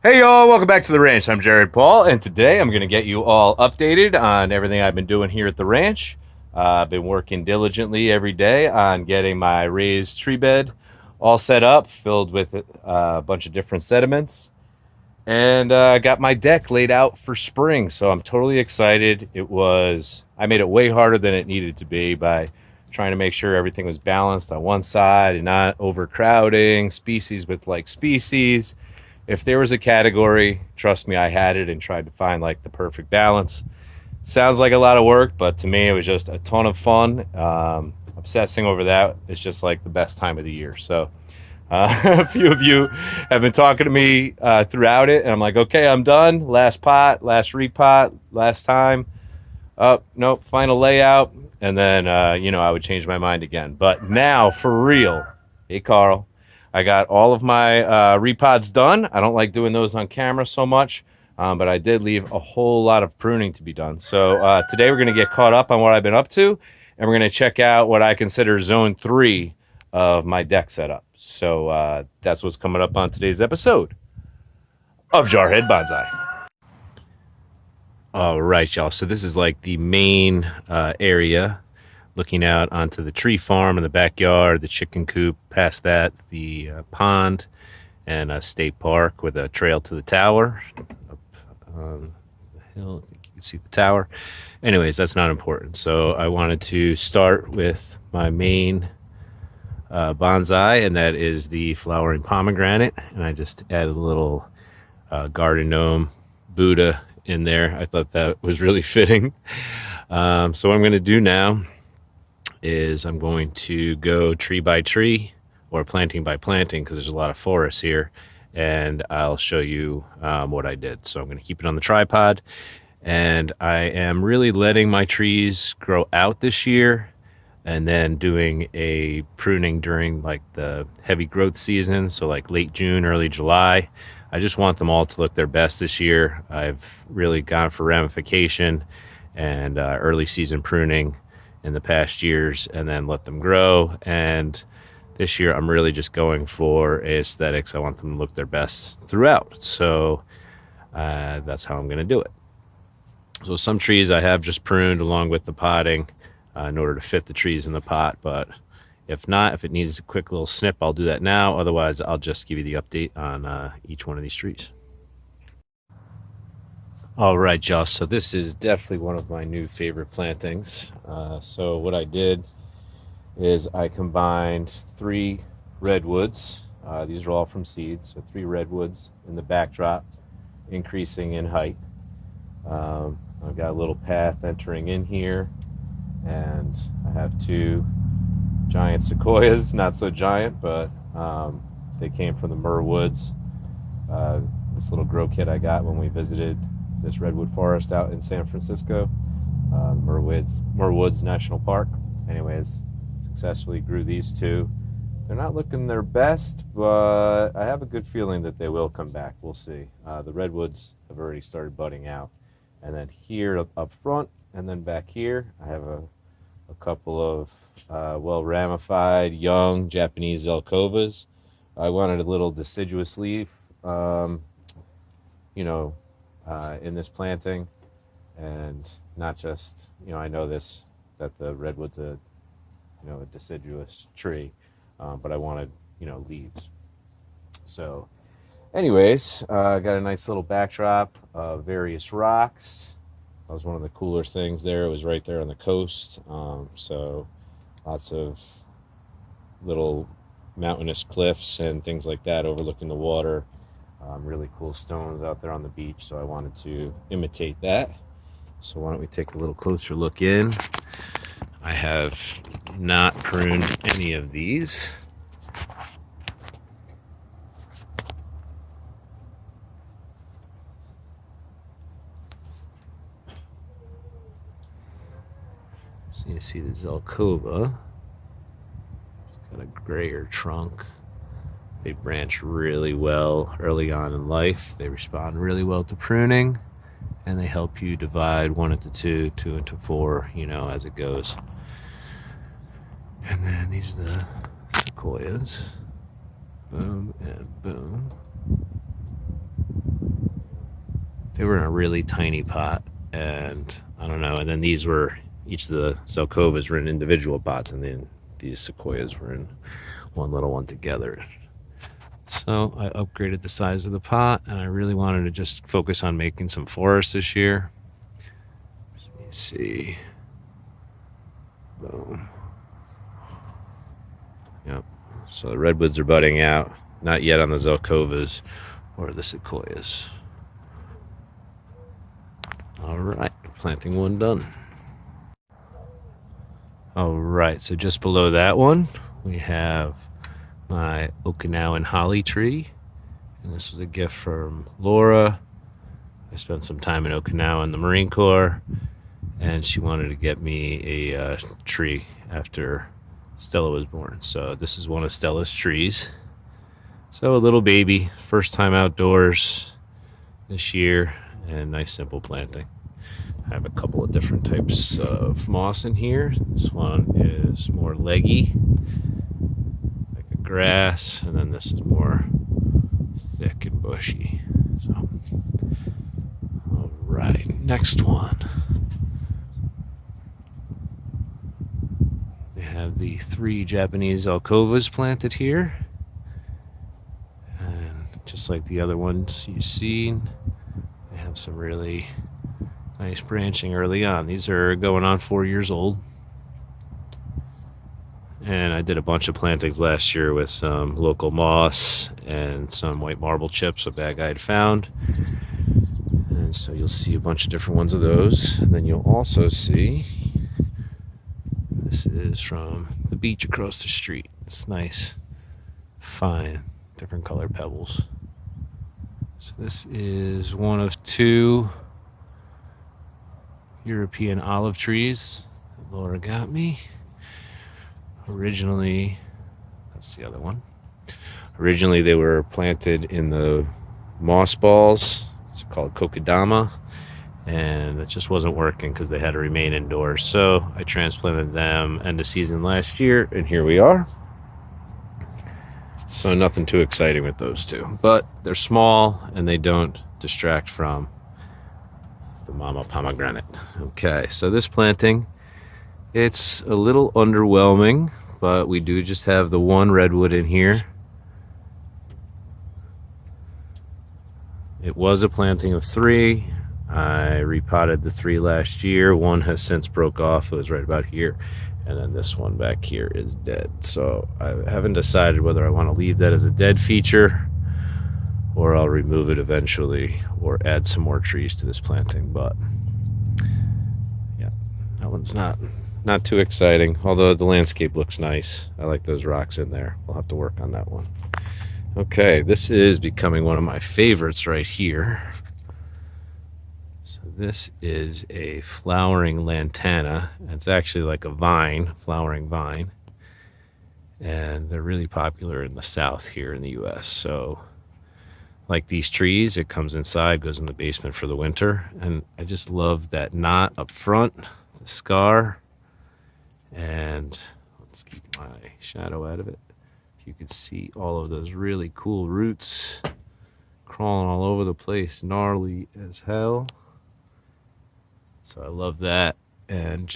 Hey y'all, welcome back to the ranch. I'm Jared Paul, and today I'm going to get you all updated on everything I've been doing here at the ranch. I've been working diligently every day on getting my raised tree bed all set up, filled with a bunch of different sediments, and got my deck laid out for spring. So I'm totally excited. I made it way harder than it needed to be by trying to make sure everything was balanced on one side and not overcrowding species with like species. If there was a category, trust me, I had it and tried to find like the perfect balance. Sounds like a lot of work, but to me, it was just a ton of fun. Obsessing over that is just like the best time of the year. So, a few of you have been talking to me throughout it, and I'm like, okay, I'm done. Last pot, last repot, last time. Oh, nope, final layout. And then, I would change my mind again. But now, for real, hey, Carl, I got all of my repods done. I don't like doing those on camera so much, but I did leave a whole lot of pruning to be done. So today we're going to get caught up on what I've been up to, and we're going to check out what I consider zone 3 of my deck setup. So that's what's coming up on today's episode of Jarhead Bonsai. All right, y'all. So this is like the main area looking out onto the tree farm in the backyard, the chicken coop, past that, the pond, and a state park with a trail to the tower. Up on the hill, I think you can see the tower. Anyways, that's not important. So I wanted to start with my main bonsai, and that is the flowering pomegranate. And I just added a little garden gnome Buddha in there. I thought that was really fitting. So what I'm going to do now is I'm going to go tree by tree or planting by planting because there's a lot of forests here, and I'll show you what I did. So I'm going to keep it on the tripod, and I am really letting my trees grow out this year and then doing a pruning during like the heavy growth season, so like late June, early July. I just want them all to look their best this year. I've really gone for ramification and early season pruning in the past years and then let them grow. And this year I'm really just going for aesthetics. I want them to look their best throughout. So that's how I'm going to do it. So some trees I have just pruned along with the potting in order to fit the trees in the pot. But if not, if it needs a quick little snip, I'll do that now. Otherwise, I'll just give you the update on each one of these trees. All right, Josh. So this is definitely one of my new favorite plantings. So what I did is I combined 3 redwoods. These are all from seeds. So 3 redwoods in the backdrop, increasing in height. I've got a little path entering in here, and I have 2 giant sequoias, not so giant, but they came from the Myrrh Woods. This little grow kit I got when we visited this redwood forest out in San Francisco, Myrrh Woods National Park. Anyways, successfully grew these 2. They're not looking their best, but I have a good feeling that they will come back. We'll see. The redwoods have already started budding out. And then here up front, and then back here, I have a couple of well ramified young Japanese Zelkovas. I wanted a little deciduous leaf, in this planting, and not just, I know that the redwood's a deciduous tree, but I wanted leaves. So, anyways, I got a nice little backdrop of various rocks. That was one of the cooler things there. It was right there on the coast. So lots of little mountainous cliffs and things like that overlooking the water. Really cool stones out there on the beach. So I wanted to imitate that. So why don't we take a little closer look in. I have not pruned any of these. So you see the Zelkova. It's got a grayer trunk. They branch really well early on in life. They respond really well to pruning, and they help you divide 1 into 2, 2 into 4, as it goes. And then these are the sequoias. Boom and boom. They were in a really tiny pot, and I don't know. And then these were, each of the Zelkovas were in individual pots, and then these sequoias were in one little one together. So I upgraded the size of the pot, and I really wanted to just focus on making some forest this year. Let me see. Boom. Yep. So the redwoods are budding out. Not yet on the Zelkovas or the sequoias. All right, planting one done. All right, so just below that one, we have my Okinawan holly tree. And this was a gift from Laura. I spent some time in Okinawa in the Marine Corps, and she wanted to get me a tree after Stella was born. So this is one of Stella's trees. So a little baby, first time outdoors this year, and nice simple planting. I have a couple of different types of moss in here. This one is more leggy, like a grass, and then this is more thick and bushy. So, all right, next one. We have the 3 Japanese Zelkovas planted here. And just like the other ones you've seen, they have some really nice branching early on. These are going on 4 years old. And I did a bunch of plantings last year with some local moss and some white marble chips a bag I had found. And so you'll see a bunch of different ones of those. And then you'll also see, this is from the beach across the street. It's nice, fine, different color pebbles. So this is one of 2 European olive trees that Laura got me. Originally, that's the other one. Originally, they were planted in the moss balls. It's called kokedama, and it just wasn't working because they had to remain indoors. So I transplanted them end of season last year, and here we are. So nothing too exciting with those 2, but they're small and they don't distract from the mama pomegranate. Okay, so this planting, it's a little underwhelming, but we do just have the 1 redwood in here. It was a planting of 3. I repotted the 3 last year. 1 has since broke off. It was right about here. And then this one back here is dead. So I haven't decided whether I want to leave that as a dead feature or I'll remove it eventually or add some more trees to this planting. But yeah, that one's not too exciting, although the landscape looks nice. I like those rocks in there. We'll have to work on that one. Okay, this is becoming one of my favorites right here. So this is a flowering lantana. It's actually like a vine, flowering vine. And they're really popular in the South here in the US. So like these trees, it comes inside, goes in the basement for the winter. And I just love that knot up front, the scar. And let's keep my shadow out of it. You can see all of those really cool roots crawling all over the place, gnarly as hell. So I love that, and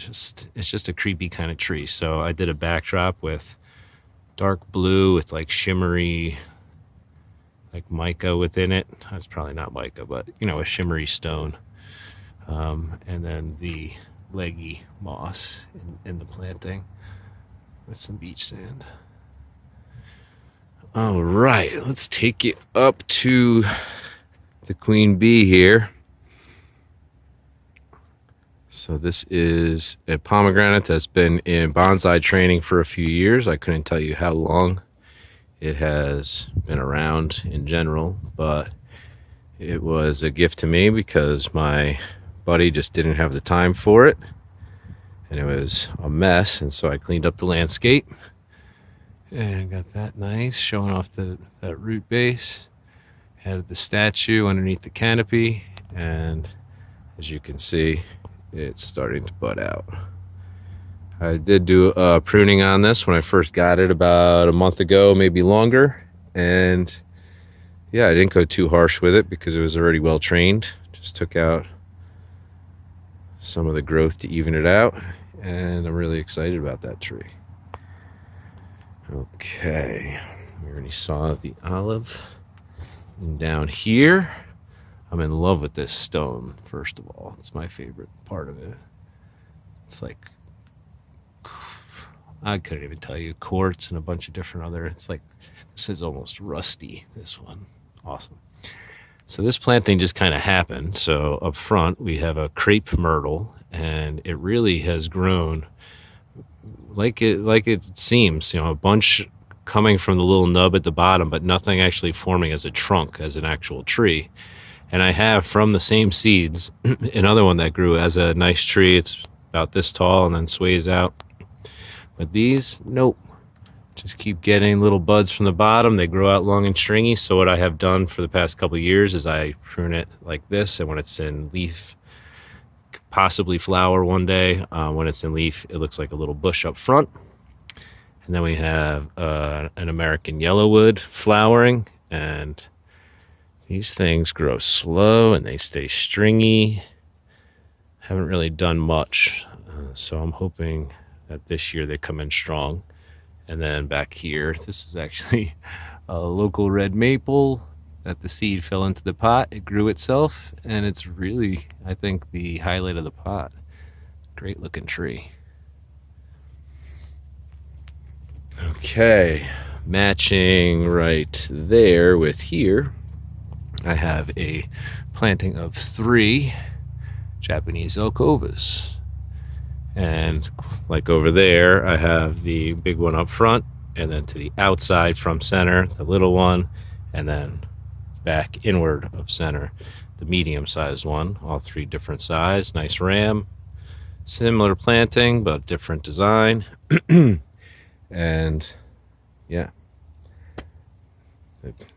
it's just a creepy kind of tree. So I did a backdrop with dark blue with like shimmery, like mica within it. It's probably not mica, but you know, a shimmery stone. And then the leggy moss in the planting with some beach sand. All right, let's take it up to the queen bee here. So this is a pomegranate that's been in bonsai training for a few years. I couldn't tell you how long it has been around in general, but it was a gift to me because my buddy just didn't have the time for it, and it was a mess, and so I cleaned up the landscape. And got that nice, showing off that root base. Added the statue underneath the canopy, and as you can see, it's starting to bud out. I did do pruning on this when I first got it about a month ago, maybe longer, and Yeah, I didn't go too harsh with it because it was already well trained. Just took out some of the growth to even it out, and I'm really excited about that tree. Okay, we already saw the olive. And down here, I'm in love with this stone, first of all. It's my favorite part of it. It's like, I couldn't even tell you, quartz and a bunch of different other, it's like, this is almost rusty, this one. Awesome. So this planting just kind of happened. So up front, we have a crepe myrtle, and it really has grown like it seems, a bunch coming from the little nub at the bottom, but nothing actually forming as a trunk, as an actual tree. And I have from the same seeds another one that grew as a nice tree. It's about this tall and then sways out. But these, nope. Just keep getting little buds from the bottom. They grow out long and stringy. So what I have done for the past couple of years is I prune it like this, and when it's in leaf, possibly flower one day, when it's in leaf, it looks like a little bush up front. And then we have an American yellowwood flowering, and these things grow slow and they stay stringy. Haven't really done much, so I'm hoping that this year they come in strong. And then back here, this is actually a local red maple that the seed fell into the pot. It grew itself, and it's really, I think, the highlight of the pot. Great looking tree. Okay, matching right there with here, I have a planting of 3 Japanese Elkovas. And like over there, I have the big one up front, and then to the outside from center, the little one, and then back inward of center, the medium-sized one, all 3 different size, nice ram. Similar planting, but different design. And yeah,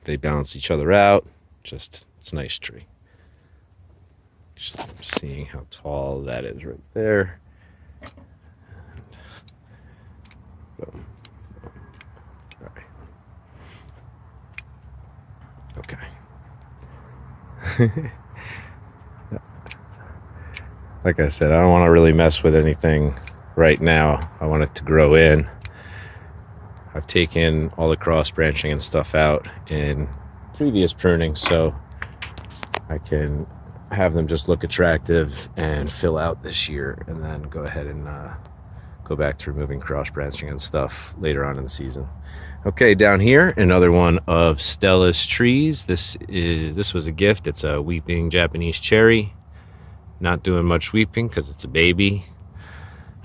they balance each other out. Just, it's a nice tree. Just seeing how tall that is right there. Boom. All right. Okay. Like I said, I don't want to really mess with anything right now. I want it to grow in. I've taken all the cross branching and stuff out in previous pruning, so I can have them just look attractive and fill out this year, and then go ahead and go back to removing cross branching and stuff later on in the season. Okay, down here, another one of Stella's trees. This was a gift. It's a weeping Japanese cherry. Not doing much weeping because it's a baby.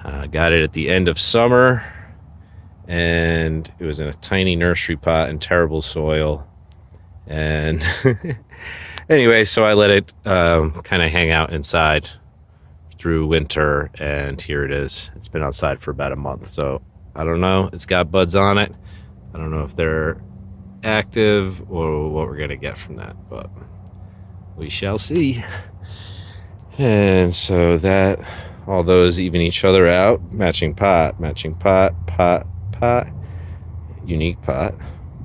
Got it at the end of summer, and it was in a tiny nursery pot in terrible soil. And anyway, so I let it kind of hang out inside through winter, and here it is. It's been outside for about a month, so I don't know. It's got buds on it. I don't know if they're active or what we're gonna get from that, but we shall see. And so that, all those even each other out. Matching pot, pot, unique pot,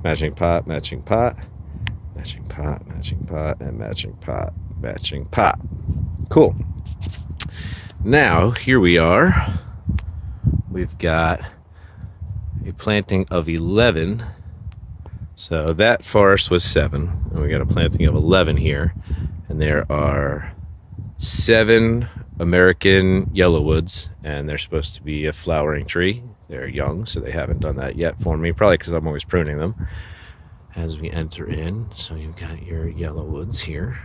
matching pot, matching pot, matching pot, matching pot, and matching pot, matching pot. Cool. Now, here we are. We've got a planting of 11. So that forest was 7, and we got a planting of 11 here. And there are 7 American yellowwoods, and they're supposed to be a flowering tree. They're young, so they haven't done that yet for me, probably because I'm always pruning them as we enter in. So you've got your yellowwoods here.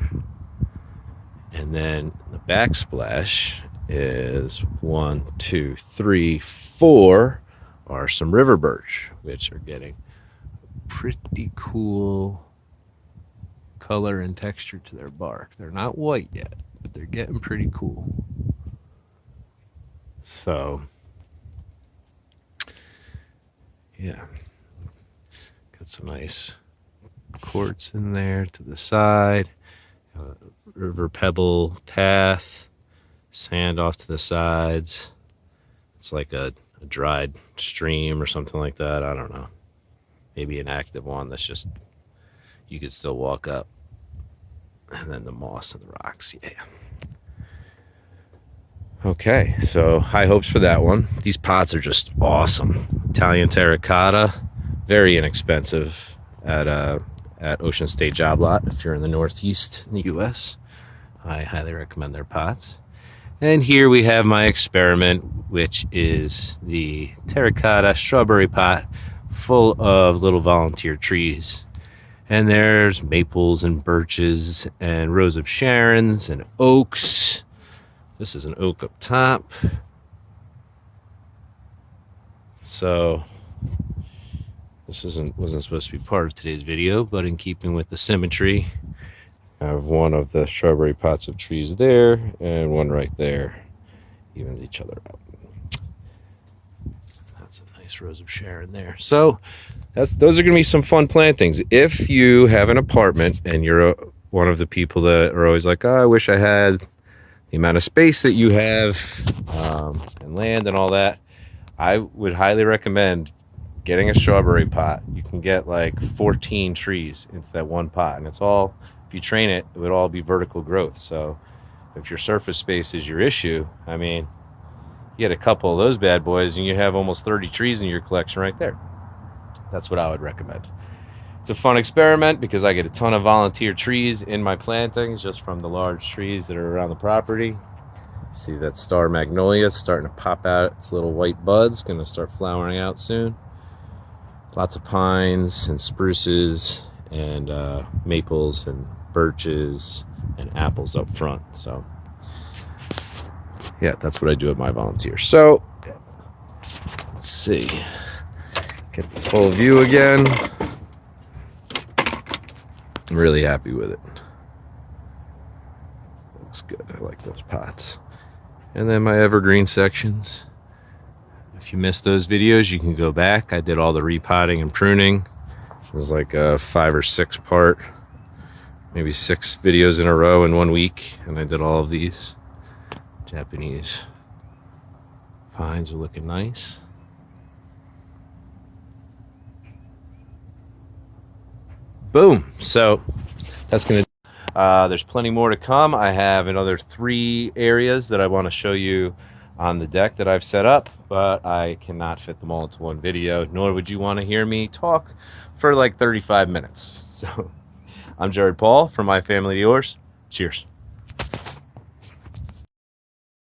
And then the backsplash is 1, 2, 3, 4 are some river birch, which are getting pretty cool color and texture to their bark. They're not white yet, but they're getting pretty cool. So yeah, got some nice quartz in there to the side, river pebble path, sand off to the sides. It's like a dried stream or something like that. I don't know, maybe an active one that's just you could still walk up. And then the moss and the rocks, yeah. Okay, so high hopes for that one. These pots are just awesome. Italian terracotta, very inexpensive at Ocean State Job Lot if you're in the Northeast in the U.S. I highly recommend their pots. And here we have my experiment, which is the terracotta strawberry pot full of little volunteer trees. And there's maples and birches and rows of Sharons and oaks. This is an oak up top. So this wasn't supposed to be part of today's video, but in keeping with the symmetry, I have one of the strawberry pots of trees there and one right there. Evens each other out. That's a nice rose of Sharon there. So those are going to be some fun plantings. If you have an apartment and you're one of the people that are always like, oh, I wish I had the amount of space that you have and land and all that, I would highly recommend getting a strawberry pot. You can get like 14 trees into that one pot, and it's all, if you train it, it would all be vertical growth. So if your surface space is your issue, I mean, you get a couple of those bad boys and you have almost 30 trees in your collection right there. That's what I would recommend. It's a fun experiment because I get a ton of volunteer trees in my plantings just from the large trees that are around the property. See that star magnolia starting to pop out its little white buds, going to start flowering out soon. Lots of pines and spruces and maples and birches and apples up front. So yeah, that's what I do with my volunteers. So let's see, get the full view again. I'm really happy with it. Looks good. I like those pots. And then my evergreen sections. If you missed those videos, you can go back. I did all the repotting and pruning. It was like a 5 or 6 part, maybe 6 videos in a row in 1 week, and I did all of these. Japanese pines are looking nice. Boom. So that's gonna there's plenty more to come. I have another 3 areas that I want to show you on the deck that I've set up, but I cannot fit them all into one video, nor would you want to hear me talk for like 35 minutes. So I'm Jared Paul, from my family to yours. Cheers.